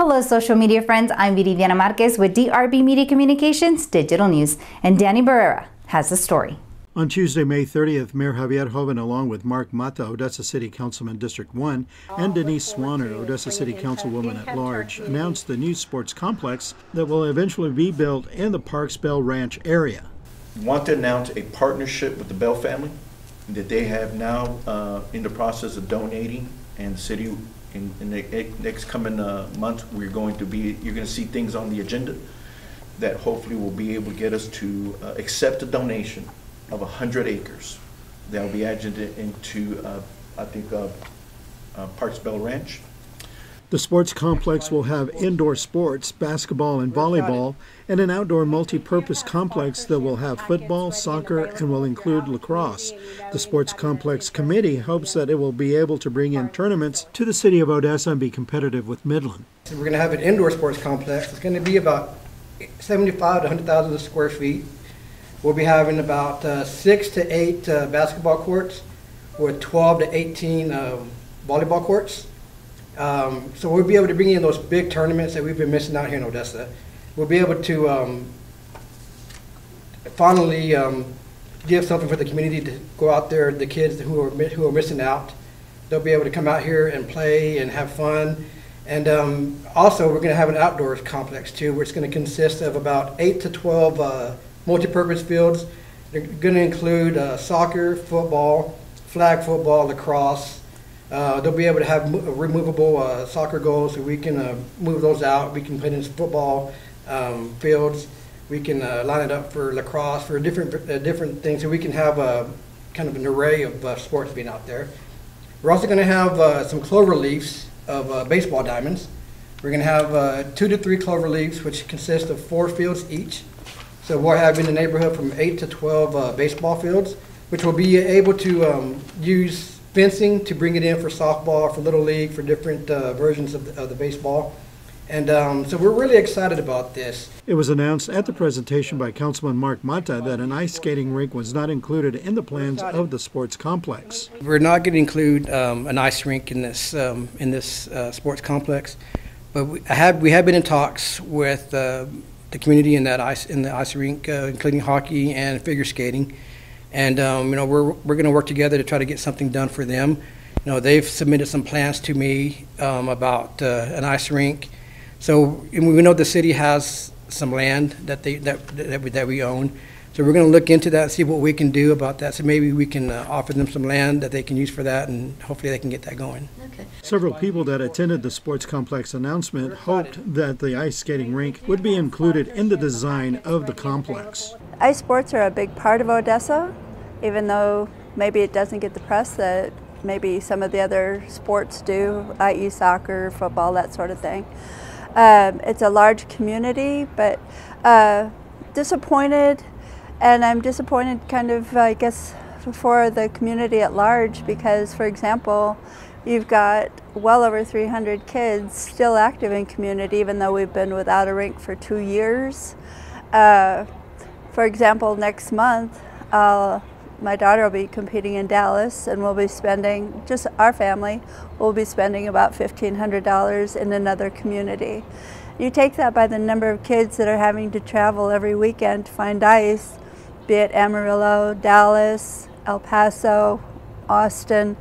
Hello social media friends, I'm Viridiana Marquez with DRB Media Communications Digital News, and Danny Barrera has the story. On Tuesday, May 30th, Mayor Javier Joven, along with Mark Matta, Odessa City Councilman District 1, and Denise Swaner, Odessa City Councilwoman at Large, announced the new sports complex that will eventually be built in the Parks Bell Ranch area. We want to announce a partnership with the Bell family that they have now in the process of donating, and the city in the next coming months you're going to see things on the agenda that hopefully will be able to get us to accept a donation of 100 acres that will be added into I think Parks Bell Ranch. The sports complex will have indoor sports, basketball and volleyball, and an outdoor multi-purpose complex that will have football, soccer, and will include lacrosse. The sports complex committee hopes that it will be able to bring in tournaments to the city of Odessa and be competitive with Midland. So we're going to have an indoor sports complex. It's going to be about 75 to 100,000 square feet. We'll be having about 6 to 8 basketball courts with 12 to 18 volleyball courts. So we'll be able to bring in those big tournaments that we've been missing out here in Odessa. We'll be able to finally give something for the community to go out there, the kids who are missing out. They'll be able to come out here and play and have fun. And also we're going to have an outdoors complex too, which is going to consist of about 8 to 12 multi-purpose fields. They're going to include soccer, football, flag football, lacrosse. They'll be able to have removable soccer goals, so we can move those out. We can put in football fields. We can line it up for lacrosse, for different things, so we can have kind of an array of sports being out there. We're also going to have some clover leaves of baseball diamonds. We're going to have 2 to 3 clover leaves, which consist of 4 fields each. So we'll have in the neighborhood from 8 to 12 baseball fields, which will be able to use fencing to bring it in for softball, for Little League, for different versions of the baseball. And so we're really excited about this. It was announced at the presentation by Councilman Mark Matta that an ice skating rink was not included in the plans of the sports complex. We're not going to include an ice rink in this sports complex, but we have been in talks with the community in the ice rink, including hockey and figure skating. And we're going to work together to try to get something done for them. They've submitted some plans to me about an ice rink. So we know the city has some land that we own. So we're going to look into that and see what we can do about that. So maybe we can offer them some land that they can use for that, and hopefully they can get that going. Okay. Several people that attended the sports complex announcement hoped that the ice skating rink would be included in the design of the complex. Ice sports are a big part of Odessa, even though maybe it doesn't get the press that maybe some of the other sports do, i.e. soccer, football, that sort of thing. It's a large community, but disappointed, and I'm disappointed kind of, I guess, for the community at large because, for example, you've got well over 300 kids still active in community even though we've been without a rink for 2 years. For example, next month, my daughter will be competing in Dallas, and we'll be spending, just our family, will be spending about $1,500 in another community. You take that by the number of kids that are having to travel every weekend to find ice, be it Amarillo, Dallas, El Paso, Austin.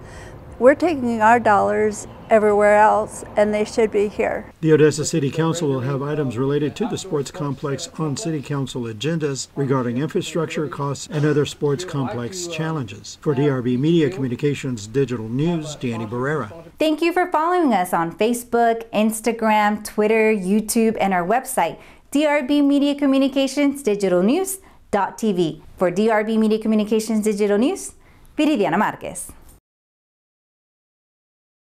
We're taking our dollars everywhere else, and they should be here. The Odessa City Council will have items related to the sports complex on City Council agendas regarding infrastructure, costs, and other sports complex challenges. For DRB Media Communications Digital News, Danny Barrera. Thank you for following us on Facebook, Instagram, Twitter, YouTube, and our website, DRB Media Communications Digital News.tv. For DRB Media Communications Digital News, Viridiana Marquez.